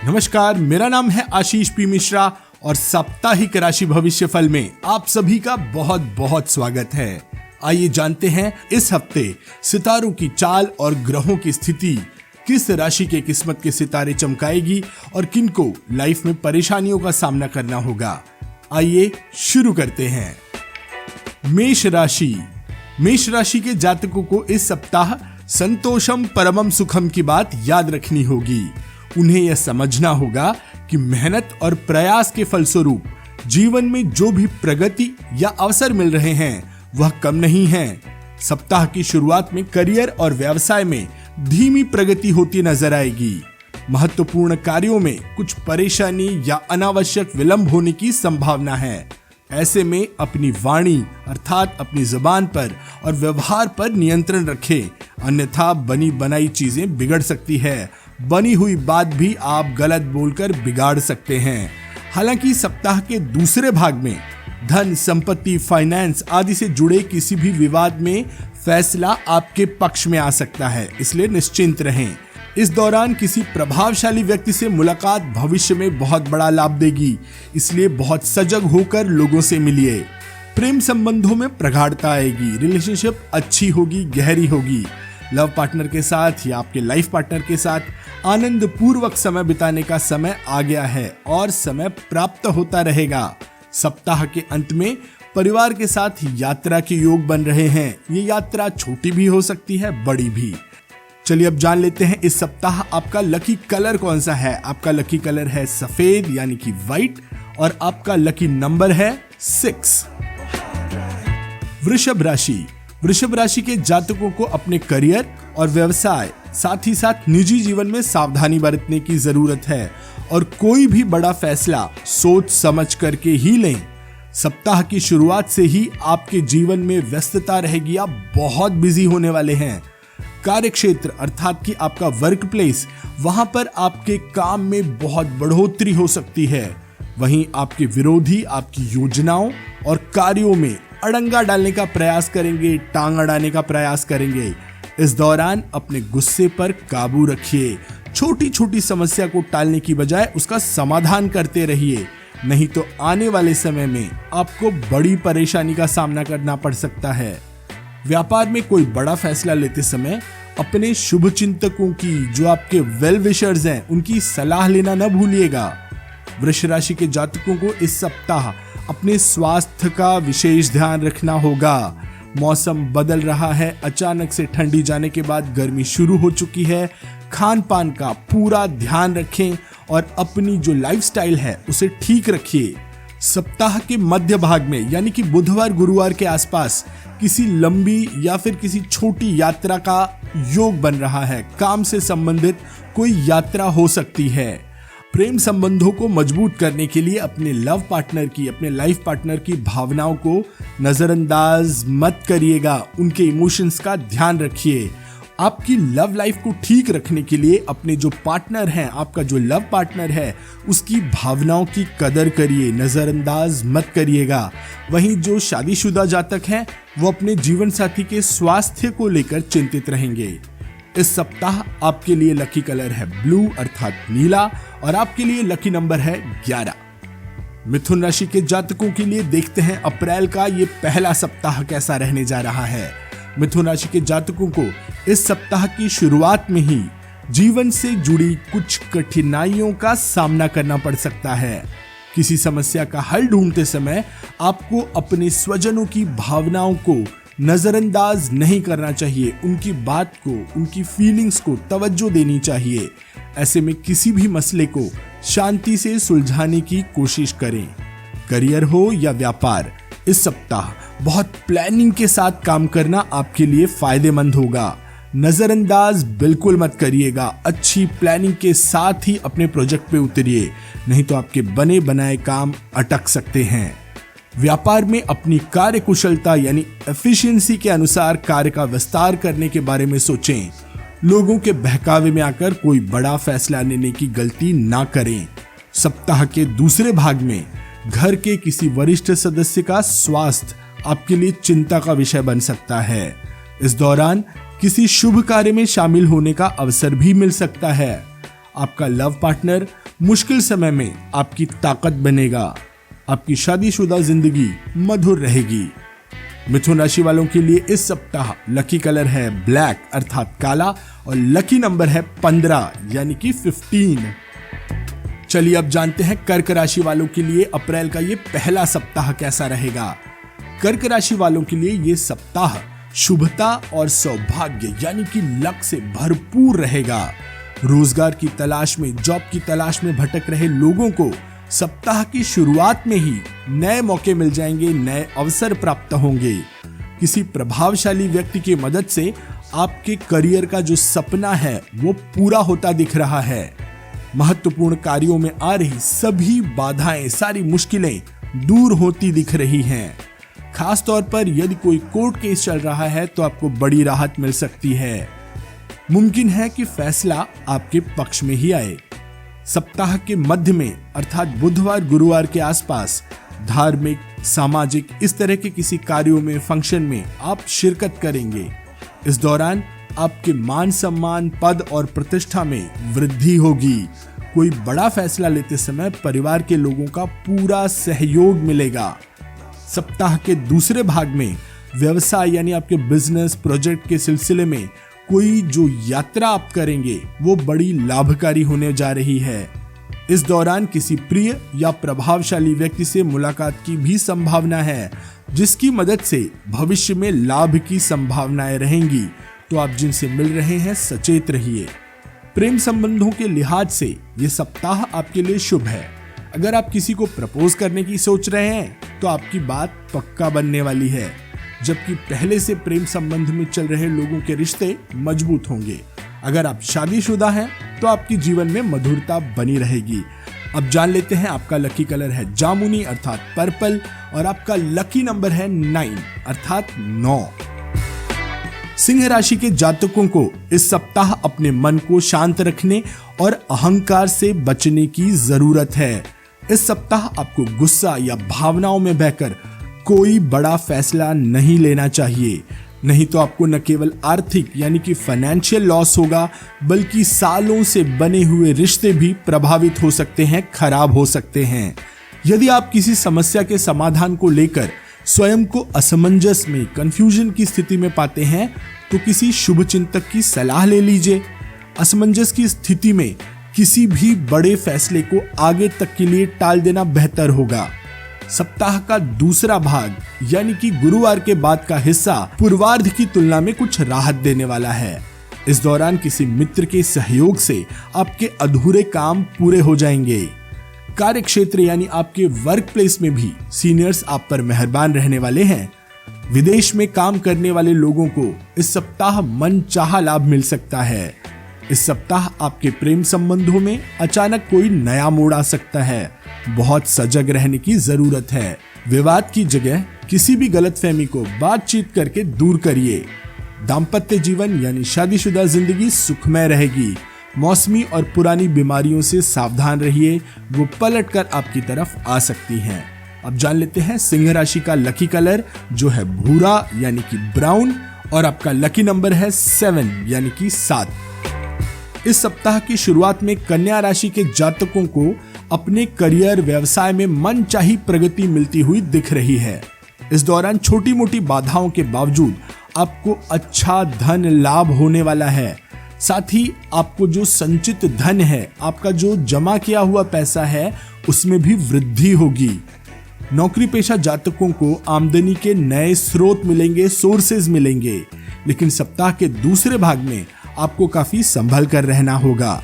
नमस्कार, मेरा नाम है आशीष पी मिश्रा और साप्ताहिक राशि भविष्यफल में आप सभी का बहुत बहुत स्वागत है। आइए जानते हैं इस हफ्ते सितारों की चाल और ग्रहों की स्थिति किस राशि के किस्मत के सितारे चमकाएगी और किनको लाइफ में परेशानियों का सामना करना होगा। आइए शुरू करते हैं। मेष राशि के जातकों को इस सप्ताह संतोषम परमम सुखम की बात याद रखनी होगी। उन्हें यह समझना होगा कि मेहनत और प्रयास के फलस्वरूप जीवन में जो भी प्रगति या अवसर मिल रहे हैं वह कम नहीं है। सप्ताह की शुरुआत में करियर और व्यवसाय में धीमी प्रगति होती नजर आएगी। महत्वपूर्ण कार्यों में कुछ परेशानी या अनावश्यक विलंब होने की संभावना है। ऐसे में अपनी वाणी अर्थात अपनी जुबान पर और व्यवहार पर नियंत्रण रखें, अन्यथा बनी बनाई चीजें बिगड़ सकती है। बनी हुई बात भी आप गलत बोलकर बिगाड़ सकते हैं। हालांकि सप्ताह के दूसरे भाग में धन, संपत्ति, फाइनेंस आदि से जुड़े किसी भी विवाद में फैसला आपके पक्ष में आ सकता है, इसलिए निश्चिंत रहें। इस दौरान किसी प्रभावशाली व्यक्ति से मुलाकात भविष्य में बहुत बड़ा लाभ देगी, इसलिए बहुत सजग होकर लोगों से मिलिए। प्रेम संबंधों में प्रगाढ़ता आएगी, रिलेशनशिप अच्छी होगी, गहरी होगी। लव पार्टनर के साथ या आपके लाइफ पार्टनर के साथ आनंद पूर्वक समय बिताने का समय आ गया है और समय प्राप्त होता रहेगा। सप्ताह के अंत में परिवार के साथ यात्रा के योग बन रहे हैं। ये यात्रा छोटी भी हो सकती है, बड़ी भी। चलिए अब जान लेते हैं इस सप्ताह आपका लकी कलर कौन सा है। आपका लकी कलर है सफेद यानी कि व्हाइट और आपका लकी नंबर है 6। वृषभ राशि के जातकों को अपने करियर और व्यवसाय साथ ही साथ निजी जीवन में सावधानी बरतने की जरूरत है और कोई भी बड़ा फैसला सोच समझ करके ही लें। सप्ताह की शुरुआत से ही आपके जीवन में व्यस्तता रहेगी, आप बहुत बिजी होने वाले हैं। कार्यक्षेत्र अर्थात कि आपका वर्क प्लेस, वहां पर आपके काम में बहुत बढ़ोतरी हो सकती है। वहीं आपके विरोधी आपकी योजनाओं और कार्यों में अड़ंगा डालने का प्रयास करेंगे, टांग अड़ाने का प्रयास करेंगे। इस दौरान अपने गुस्से पर काबू रखिए। छोटी छोटी समस्या को टालने की बजाय उसका समाधान करते रहिए, नहीं तो आने वाले समय में आपको बड़ी परेशानी का सामना करना पड़ सकता है। व्यापार में कोई बड़ा फैसला लेते समय अपने शुभ चिंतकों की, जो आपके वेल विशर्स हैं, उनकी सलाह लेना न भूलिएगा। वृष राशि के जातकों को इस सप्ताह अपने स्वास्थ्य का विशेष ध्यान रखना होगा। मौसम बदल रहा है, अचानक से ठंडी जाने के बाद गर्मी शुरू हो चुकी है। खान पान का पूरा ध्यान रखें और अपनी जो लाइफस्टाइल है उसे ठीक रखिए। सप्ताह के मध्य भाग में यानी कि बुधवार गुरुवार के आसपास किसी लंबी या फिर किसी छोटी यात्रा का योग बन रहा है। काम से संबंधित कोई यात्रा हो सकती है। प्रेम संबंधों को मजबूत करने के लिए अपने लव पार्टनर की, अपने लाइफ पार्टनर की भावनाओं को नजरअंदाज मत करिएगा। उनके इमोशंस का ध्यान रखिए। आपकी लव लाइफ को ठीक रखने के लिए अपने जो पार्टनर हैं, आपका जो लव पार्टनर है, उसकी भावनाओं की कदर करिए, नजरअंदाज मत करिएगा। वहीं जो शादीशुदा जातक हैं वो अपने जीवन साथी के स्वास्थ्य को लेकर चिंतित रहेंगे। इस सप्ताह आपके लिए लकी कलर है ब्लू अर्थात नीला और आपके लिए लकी नंबर है 11। मिथुन राशि के जातकों के लिए देखते हैं अप्रैल का ये पहला सप्ताह कैसा रहने जा रहा है। मिथुन राशि के जातकों को इस सप्ताह की शुरुआत में ही जीवन से जुड़ी कुछ कठिनाइयों का सामना करना पड़ सकता है। किसी समस्या का हल ढूंढते समय आपको अपने स्वजनों की भावनाओं को नजरअंदाज नहीं करना चाहिए। उनकी बात को, उनकी फीलिंग्स को तवज्जो देनी चाहिए। ऐसे में किसी भी मसले को शांति से सुलझाने की कोशिश करें। करियर हो या व्यापार, इस सप्ताह बहुत प्लानिंग के साथ काम करना आपके लिए फायदेमंद होगा। नजरअंदाज बिल्कुल मत करिएगा। अच्छी प्लानिंग के साथ ही अपने प्रोजेक्ट पे उतरिए, नहीं तो आपके बने बनाए काम अटक सकते हैं। व्यापार में अपनी कार्य कुशलता यानी एफिशिएंसी के अनुसार कार्य का विस्तार करने के बारे में सोचें। लोगों के बहकावे में आकर कोई बड़ा फैसला लेने की गलती ना करें। सप्ताह के दूसरे भाग में घर के किसी वरिष्ठ सदस्य का स्वास्थ्य आपके लिए चिंता का विषय बन सकता है। इस दौरान किसी शुभ कार्य में शामिल होने का अवसर भी मिल सकता है। आपका लव पार्टनर मुश्किल समय में आपकी ताकत बनेगा। आपकी शादीशुदा जिंदगी मधुर रहेगी। मिथुन राशि वालों के लिए इस सप्ताह लकी कलर है ब्लैक अर्थात काला और लकी नंबर है 15 यानी कि 15। चलिए अब जानते हैं कर्क राशि वालों के लिए अप्रैल का ये पहला सप्ताह कैसा रहेगा। कर्क राशि वालों के लिए ये सप्ताह शुभता और सौभाग्य यानी कि लक से भरपूर रहेगा। रोजगार की तलाश में, जॉब की तलाश में भटक रहे लोगों को सप्ताह की शुरुआत में ही नए मौके मिल जाएंगे, नए अवसर प्राप्त होंगे। किसी प्रभावशाली व्यक्ति की मदद से आपके करियर का जो सपना है वो पूरा होता दिख रहा है। महत्वपूर्ण कार्यों में आ रही सभी बाधाएं, सारी मुश्किलें दूर होती दिख रही हैं। खास तौर पर यदि कोई कोर्ट केस चल रहा है तो आपको बड़ी राहत मिल सकती है। मुमकिन है कि फैसला आपके पक्ष में ही आए। सप्ताह के मध्य में अर्थात बुधवार गुरुवार के आसपास धार्मिक, सामाजिक इस तरह के किसी कार्यों में, फंक्शन में आप शिरकत करेंगे। इस दौरान आपके मान सम्मान, पद और प्रतिष्ठा में वृद्धि होगी। कोई बड़ा फैसला लेते समय परिवार के लोगों का पूरा सहयोग मिलेगा। सप्ताह के दूसरे भाग में व्यवसाय यानी आपके बिजनेस प्रोजेक्ट के सिलसिले में कोई जो यात्रा आप करेंगे वो बड़ी लाभकारी होने जा रही है। इस दौरान किसी प्रिय या प्रभावशाली व्यक्ति से मुलाकात की भी संभावना है, जिसकी मदद से भविष्य में लाभ की संभावनाएं रहेंगी। तो आप जिनसे मिल रहे हैं सचेत रहिए। प्रेम संबंधों के लिहाज से ये सप्ताह आपके लिए शुभ है। अगर आप किसी को प्रपोज करने की सोच रहे हैं तो आपकी बात पक्का बनने वाली है, जबकि पहले से प्रेम संबंध में चल रहे लोगों के रिश्ते मजबूत होंगे। अगर आप शादीशुदा हैं तो आपकी जीवन में मधुरता बनी रहेगी। अब जान लेते हैं आपका लकी कलर है जामुनी अर्थात पर्पल और आपका लकी नंबर है 9 अर्थात 9। सिंह राशि के जातकों को इस सप्ताह अपने मन को शांत रखने और अहंकार से बचने की जरूरत है। इस सप्ताह आपको गुस्सा या भावनाओं में बहकर कोई बड़ा फैसला नहीं लेना चाहिए, नहीं तो आपको न केवल आर्थिक यानी कि फाइनेंशियल लॉस होगा, बल्कि सालों से बने हुए रिश्ते भी प्रभावित हो सकते हैं, खराब हो सकते हैं। यदि आप किसी समस्या के समाधान को लेकर स्वयं को असमंजस में, कंफ्यूजन की स्थिति में पाते हैं तो किसी शुभ चिंतक की सलाह ले लीजिए। असमंजस की स्थिति में किसी भी बड़े फैसले को आगे तक के लिए टाल देना बेहतर होगा। सप्ताह का दूसरा भाग यानी कि गुरुवार के बाद का हिस्सा पूर्वार्ध की तुलना में कुछ राहत देने वाला है। इस दौरान किसी मित्र के सहयोग से आपके अधूरे काम पूरे हो जाएंगे। कार्य क्षेत्र यानी आपके वर्क प्लेस में भी सीनियर्स आप पर मेहरबान रहने वाले हैं। विदेश में काम करने वाले लोगों को इस सप्ताह मनचाहा लाभ मिल सकता है। इस सप्ताह आपके प्रेम संबंधों में अचानक कोई नया मोड़ आ सकता है। बहुत सजग रहने की जरूरत है। विवाद की जगह किसी भी गलतफहमी को बातचीत करके दूर करिए। दाम्पत्य जीवन यानी शादीशुदा जिंदगी सुखमय रहेगी। मौसमी और पुरानी बीमारियों से सावधान रहिए, वो पलटकर आपकी तरफ आ सकती हैं। अब जान लेते हैं सिंह राशि का लकी कलर जो है भूरा यानी कि ब्राउन और आपका लकी नंबर है 7 यानी कि 7। इस सप्ताह की शुरुआत में कन्या राशि के जातकों को अपने करियर व्यवसाय में मनचाही प्रगति मिलती हुई दिख रही है। इस दौरान छोटी मोटी बाधाओं के बावजूद आपको अच्छा धन लाभ होने वाला है। साथ ही आपको जो संचित धन है, आपका जो जमा किया हुआ पैसा है, उसमें भी वृद्धि होगी। नौकरी पेशा जातकों को आमदनी के नए स्रोत मिलेंगे, सोर्सेज मिलेंगे, लेकिन सप्ताह के दूसरे भाग में आपको काफी संभल कर रहना होगा।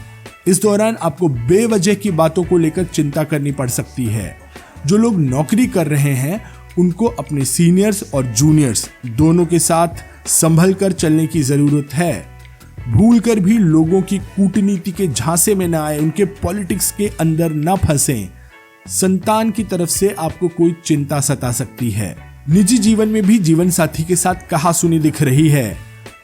इस दौरान आपको बेवजह की बातों को लेकर चिंता करनी पड़ सकती है। जो लोग नौकरी कर रहे हैं उनको अपने सीनियर्स और जूनियर्स दोनों के साथ संभल कर चलने की जरूरत है। भूलकर भी लोगों की कूटनीति के झांसे में न आए, उनके पॉलिटिक्स के अंदर न फंसें। संतान की तरफ से आपको कोई चिंता सता सकती है। निजी जीवन में भी जीवन साथी के साथ कहासुनी दिख रही है।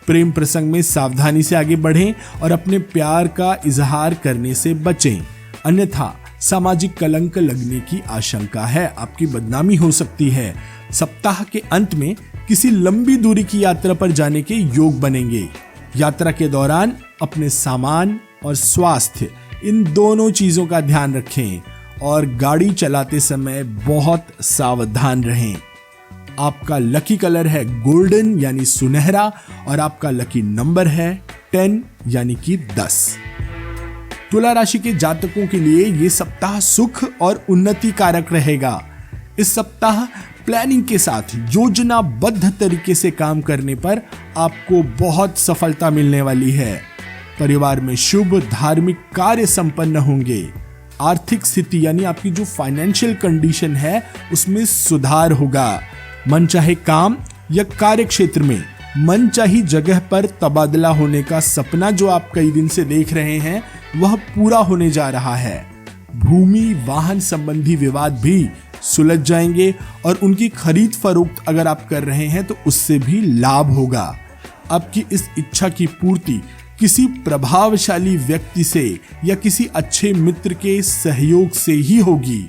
प्रेम प्रसंग में सावधानी से आगे बढ़ें और अपने प्यार का इजहार करने से बचें, अन्यथा सामाजिक कलंक लगने की आशंका है, आपकी बदनामी हो सकती है। सप्ताह के अंत में किसी लंबी दूरी की यात्रा पर जाने के योग बनेंगे। यात्रा के दौरान अपने सामान और स्वास्थ्य इन दोनों चीजों का ध्यान रखें और गाड़ी चलाते समय बहुत सावधान रहें। आपका लकी कलर है गोल्डन यानी सुनहरा और आपका लकी नंबर है 10 यानी कि 10। तुला राशि के जातकों के लिए ये सप्ताह सुख और उन्नति कारक रहेगा। इस सप्ताह प्लानिंग के साथ योजनाबद्ध तरीके से काम करने पर आपको बहुत सफलता मिलने वाली है। परिवार में शुभ धार्मिक कार्य संपन्न होंगे। आर्थिक स्थिति यानी आपकी जो फाइनेंशियल कंडीशन है उसमें सुधार होगा। मनचाहे काम या कार्य क्षेत्र में मनचाही जगह पर तबादला होने का सपना जो आप कई दिन से देख रहे हैं वह पूरा होने जा रहा है। भूमि वाहन संबंधी विवाद भी सुलझ जाएंगे और उनकी खरीद फरोख्त अगर आप कर रहे हैं तो उससे भी लाभ होगा। आपकी इस इच्छा की पूर्ति किसी प्रभावशाली व्यक्ति से या किसी अच्छे मित्र के सहयोग से ही होगी।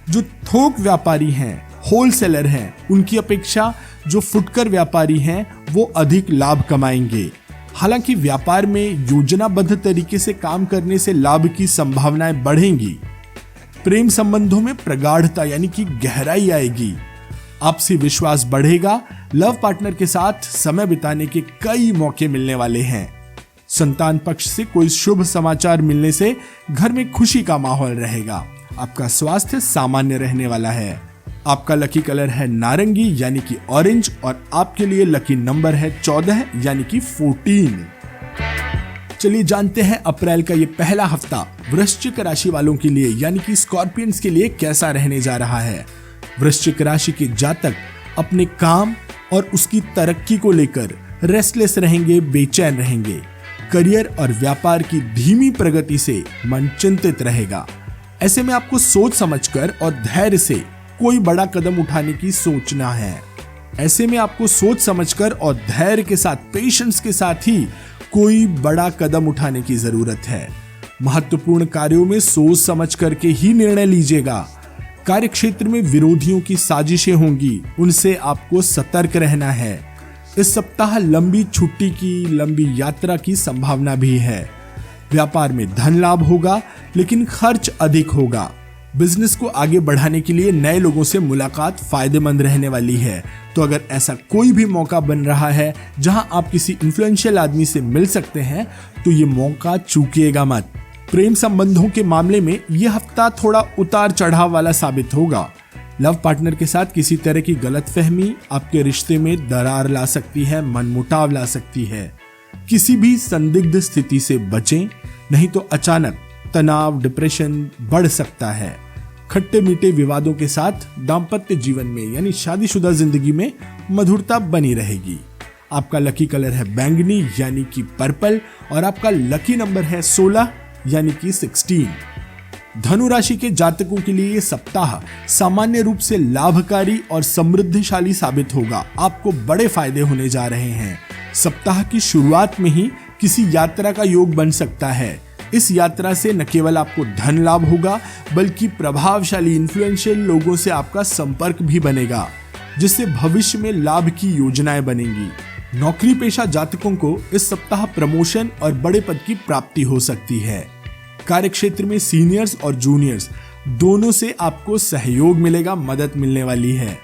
जो थोक व्यापारी हैं, होलसेलर हैं, उनकी अपेक्षा जो फुटकर व्यापारी हैं वो अधिक लाभ कमाएंगे। हालांकि व्यापार में योजनाबद्ध तरीके से काम करने से लाभ की संभावनाएं बढ़ेंगी। प्रेम संबंधों में प्रगाढ़ता यानी कि गहराई आएगी। आपसी विश्वास बढ़ेगा। लव पार्टनर के साथ समय बिताने के कई मौके मिलने वाले हैं। संतान पक्ष से कोई शुभ समाचार मिलने से घर में खुशी का माहौल रहेगा। आपका स्वास्थ्य सामान्य रहने वाला है। आपका लकी कलर है नारंगी यानी कि ऑरेंज और आपके लिए लकी नंबर है 14 यानी कि 14। चलिए जानते हैं अप्रैल का ये पहला हफ्ता वृश्चिक राशि वालों के लिए यानी कि स्कॉर्पियंस के लिए कैसा रहने जा रहा है। वृश्चिक राशि के जातक अपने काम और उसकी तरक्की को लेकर रेस्टलेस रहेंगे, बेचैन रहेंगे। करियर और व्यापार की धीमी प्रगति से मन चिंतित रहेगा। ऐसे में आपको सोच समझकर और धैर्य से कोई बड़ा कदम उठाने की सोचना है। ऐसे में आपको सोच समझकर और धैर्य के साथ, पेशेंस के साथ ही कोई बड़ा कदम उठाने की जरूरत है। महत्वपूर्ण कार्यों में सोच समझ करके ही निर्णय लीजिएगा। कार्य क्षेत्र में विरोधियों की साजिशें होंगी, उनसे आपको सतर्क रहना है। इस सप्ताह लंबी छुट्टी की, लंबी यात्रा की संभावना भी है। व्यापार में धन लाभ होगा लेकिन खर्च अधिक होगा। बिजनेस को आगे बढ़ाने के लिए नए लोगों से मुलाकात फायदेमंद रहने वाली है। तो अगर ऐसा कोई भी मौका बन रहा है जहां आप किसी इन्फ्लुएंशियल आदमी से मिल सकते हैं तो ये मौका चूकिएगा मत। प्रेम संबंधों के मामले में यह हफ्ता थोड़ा उतार चढ़ाव वाला साबित होगा। लव पार्टनर के साथ किसी तरह की गलतफहमी आपके रिश्ते में दरार ला सकती है, मनमुटाव ला सकती है। किसी भी संदिग्ध स्थिति से बचें, नहीं तो अचानक तनाव, डिप्रेशन बढ़ सकता है। खट्टे मीठे विवादों के साथ दाम्पत्य जीवन में यानी शादीशुदा जिंदगी में मधुरता बनी रहेगी। आपका लकी कलर है बैंगनी यानी कि पर्पल और आपका लकी नंबर है 16 यानी कि 16। धनु राशि के जातकों के लिए ये सप्ताह सामान्य रूप से लाभकारी और समृद्धिशाली साबित होगा। आपको बड़े फायदे होने जा रहे हैं। सप्ताह की शुरुआत में ही किसी यात्रा का योग बन सकता है। इस यात्रा से न केवल आपको धन लाभ होगा बल्कि प्रभावशाली इन्फ्लुएंशियल लोगों से आपका संपर्क भी बनेगा, जिससे भविष्य में लाभ की योजनाएं बनेंगी। नौकरी पेशा जातकों को इस सप्ताह प्रमोशन और बड़े पद की प्राप्ति हो सकती है। कार्य क्षेत्र में सीनियर्स और जूनियर्स दोनों से आपको सहयोग मिलेगा, मदद मिलने वाली है।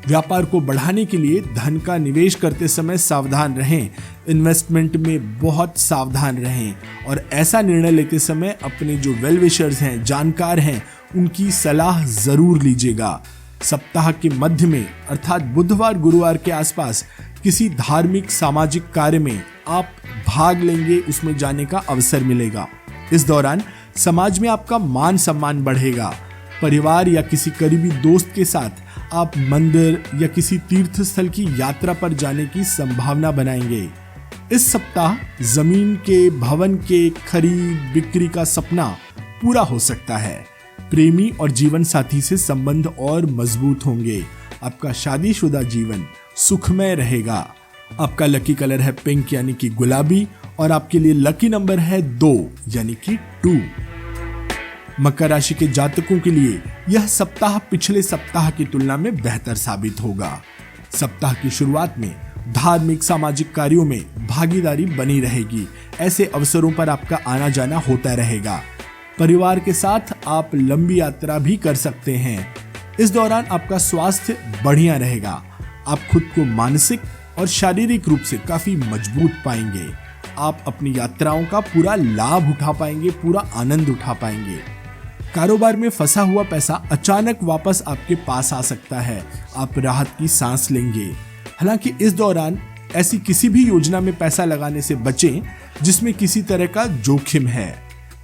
व्यापार को बढ़ाने के लिए धन का निवेश करते समय सावधान रहें। इन्वेस्टमेंट में बहुत सावधान रहें और ऐसा निर्णय लेते समय अपने जो वेल विशर्स हैं, जानकार हैं, उनकी सलाह जरूर लीजिएगा। सप्ताह के मध्य में अर्थात बुधवार गुरुवार के आसपास किसी धार्मिक सामाजिक कार्य में आप भाग लेंगे, उसमें जाने का अवसर मिलेगा। इस दौरान समाज में आपका मान सम्मान बढ़ेगा। परिवार या किसी करीबी दोस्त के साथ आप मंदिर या किसी तीर्थ स्थल की यात्रा पर जाने की संभावना बनाएंगे। इस सप्ताह जमीन के, भवन के खरीद बिक्री का सपना पूरा हो सकता है। प्रेमी और जीवन साथी से संबंध और मजबूत होंगे। आपका शादीशुदा जीवन सुखमय रहेगा। आपका लकी कलर है पिंक यानी कि गुलाबी और आपके लिए लकी नंबर है 2 यानी कि 2। मकर राशि के जातकों के लिए यह सप्ताह पिछले सप्ताह की तुलना में बेहतर साबित होगा। सप्ताह की शुरुआत में धार्मिक सामाजिक कार्यों में भागीदारी बनी रहेगी। ऐसे अवसरों पर आपका आना जाना होता रहेगा। परिवार के साथ आप लंबी यात्रा भी कर सकते हैं। इस दौरान आपका स्वास्थ्य बढ़िया रहेगा। आप खुद को मानसिक और शारीरिक रूप से काफी मजबूत पाएंगे। आप अपनी यात्राओं का पूरा लाभ उठा पाएंगे, पूरा आनंद उठा पाएंगे। कारोबार में फंसा हुआ पैसा अचानक वापस आपके पास आ सकता है। आप राहत की सांस लेंगे। हालांकि इस दौरान ऐसी किसी भी योजना में पैसा लगाने से बचें जिसमें किसी तरह का जोखिम है।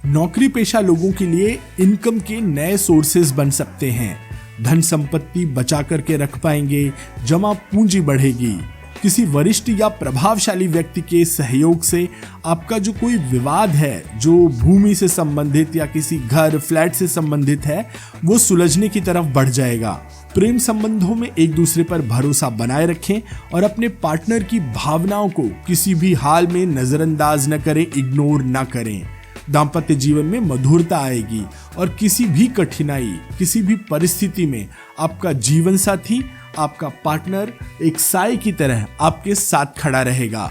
नौकरी पेशा लोगों के लिए इनकम के नए सोर्सेज बन सकते हैं। धन संपत्ति बचा करके रख पाएंगे, जमा पूंजी बढ़ेगी। किसी वरिष्ठ या प्रभावशाली व्यक्ति के सहयोग से आपका जो कोई विवाद है, जो भूमि से संबंधित या किसी घर फ्लैट से संबंधित है, वो सुलझने की तरफ बढ़ जाएगा। प्रेम संबंधों में एक दूसरे पर भरोसा बनाए रखें और अपने पार्टनर की भावनाओं को किसी भी हाल में नजरअंदाज न करें, इग्नोर न करें। दाम्पत्य जीवन में मधुरता आएगी और किसी भी कठिनाई, किसी भी परिस्थिति में आपका जीवन साथी, आपका पार्टनर एक साए की तरह आपके साथ खड़ा रहेगा।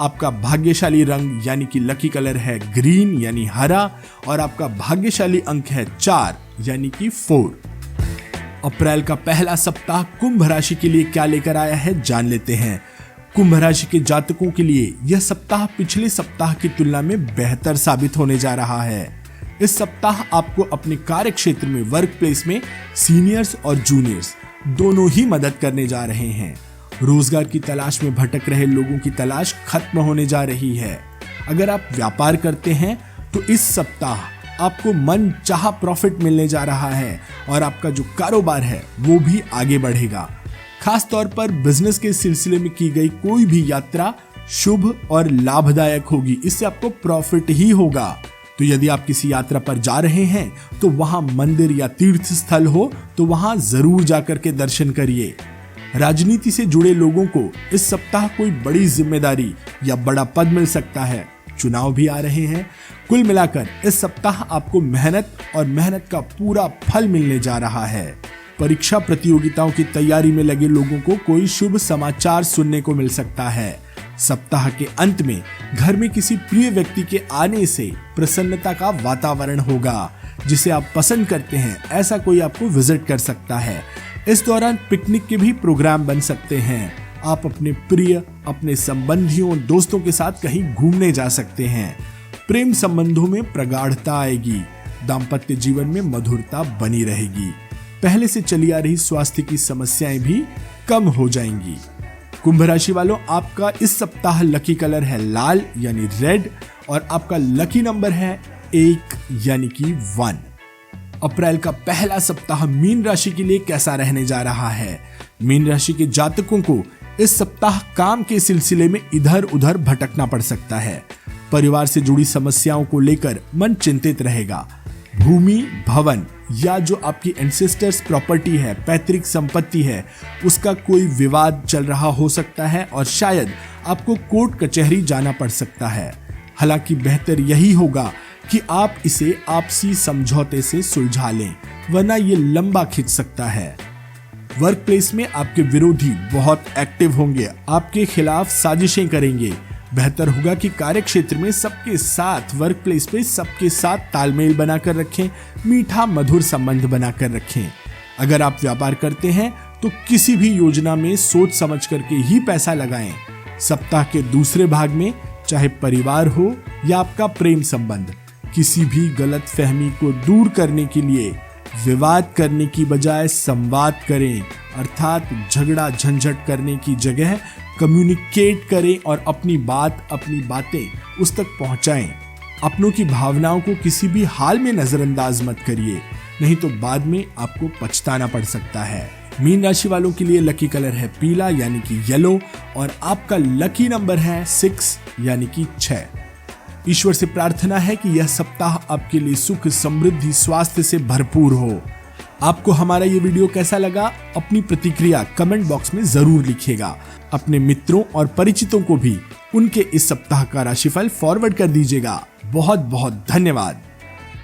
आपका भाग्यशाली रंग यानी कि लकी कलर है ग्रीन यानी हरा और आपका भाग्यशाली अंक है 4 यानी कि 4। अप्रैल का पहला सप्ताह कुंभ राशि के लिए क्या लेकर आया है, जान लेते हैं। कुंभ राशि के जातकों के लिए यह सप्ताह पिछले सप्ताह की तुलना में बेहतर साबित होने जा रहा है। इस सप्ताह आपको अपने कार्य क्षेत्र में, वर्क प्लेस में सीनियर्स और जूनियर्स दोनों ही मदद करने जा रहे हैं। रोजगार की तलाश में भटक रहे लोगों की तलाश खत्म होने जा रही है। अगर आप व्यापार करते हैं तो इस सप्ताह आपको मन चाहा प्रॉफिट मिलने जा रहा है और आपका जो कारोबार है वो भी आगे बढ़ेगा। खास तौर पर बिजनेस के सिलसिले में की गई कोई भी यात्रा शुभ और लाभदायक होगी। इससे आपको प्रॉफिट ही होगा। तो यदि आप किसी यात्रा पर जा रहे हैं तो वहां मंदिर या तीर्थ स्थल हो तो वहां जरूर जाकर के दर्शन करिए। राजनीति से जुड़े लोगों को इस सप्ताह कोई बड़ी जिम्मेदारी या बड़ा पद मिल सकता है। चुनाव भी आ रहे हैं। कुल मिलाकर इस सप्ताह आपको मेहनत और मेहनत का पूरा फल मिलने जा रहा है। परीक्षा प्रतियोगिताओं की तैयारी में लगे लोगों को कोई शुभ समाचार सुनने को मिल सकता है। सप्ताह के अंत में घर में किसी प्रिय व्यक्ति के आने से प्रसन्नता का वातावरण होगा। जिसे आप पसंद करते हैं ऐसा कोई आपको विजिट कर सकता है। इस दौरान पिकनिक के भी प्रोग्राम बन सकते हैं। आप अपने प्रिय, अपने संबंधियों, दोस्तों के साथ कहीं घूमने जा सकते हैं। प्रेम संबंधों में प्रगाढ़ता आएगी। दाम्पत्य जीवन में मधुरता बनी रहेगी। पहले से चली आ रही स्वास्थ्य की समस्याएं भी कम हो जाएंगी। कुंभ राशि वालों, आपका इस सप्ताह लकी कलर है लाल यानी रेड और आपका लकी नंबर है 1 यानी कि 1। अप्रैल का पहला सप्ताह मीन राशि के लिए कैसा रहने जा रहा है? मीन राशि के जातकों को इस सप्ताह काम के सिलसिले में इधर उधर भटकना पड़ सकता है। परिवार से जुड़ी समस्याओं को लेकर मन चिंतित रहेगा। भूमि, भवन या जो आपकी एंसेस्टर्स प्रॉपर्टी है, पैतृक संपत्ति है, उसका कोई विवाद चल रहा हो सकता है और शायद आपको कोर्ट कचहरी जाना पड़ सकता है। हालांकि बेहतर यही होगा कि आप इसे आपसी समझौते से सुलझा लें, वरना ये लंबा खिंच सकता है। वर्क प्लेस में आपके विरोधी बहुत एक्टिव होंगे, आपके खिलाफ साजिशें करेंगे। बेहतर होगा कि कार्य क्षेत्र में सबके साथ, वर्क प्लेस पे सबके साथ तालमेल बनाकर रखें, मीठा मधुर संबंध बनाकर रखें। अगर आप व्यापार करते हैं तो किसी भी योजना में सोच समझ करके ही पैसा लगाएं। सप्ताह के दूसरे भाग में चाहे परिवार हो या आपका प्रेम संबंध, किसी भी गलत फहमी को दूर करने के लिए विवाद करने की बजाय संवाद करें, अर्थात झगड़ा झंझट करने की जगह कम्युनिकेट करें और अपनी बातें उस तक पहुंचाएं। अपनों की भावनाओं को किसी भी हाल में नजरअंदाज मत करिए, नहीं तो बाद में आपको पछताना पड़ सकता है। मीन राशि वालों के लिए लकी कलर है पीला यानी कि येलो और आपका लकी नंबर है 6 यानी कि 6। ईश्वर से प्रार्थना है कि यह सप्ताह आपके लिए सुख, समृद्धि, स्वास्थ्य से भरपूर हो। आपको हमारा ये वीडियो कैसा लगा? अपनी प्रतिक्रिया कमेंट बॉक्स में जरूर लिखिएगा। अपने मित्रों और परिचितों को भी उनके इस सप्ताह का राशिफल फॉरवर्ड कर दीजिएगा। बहुत बहुत धन्यवाद।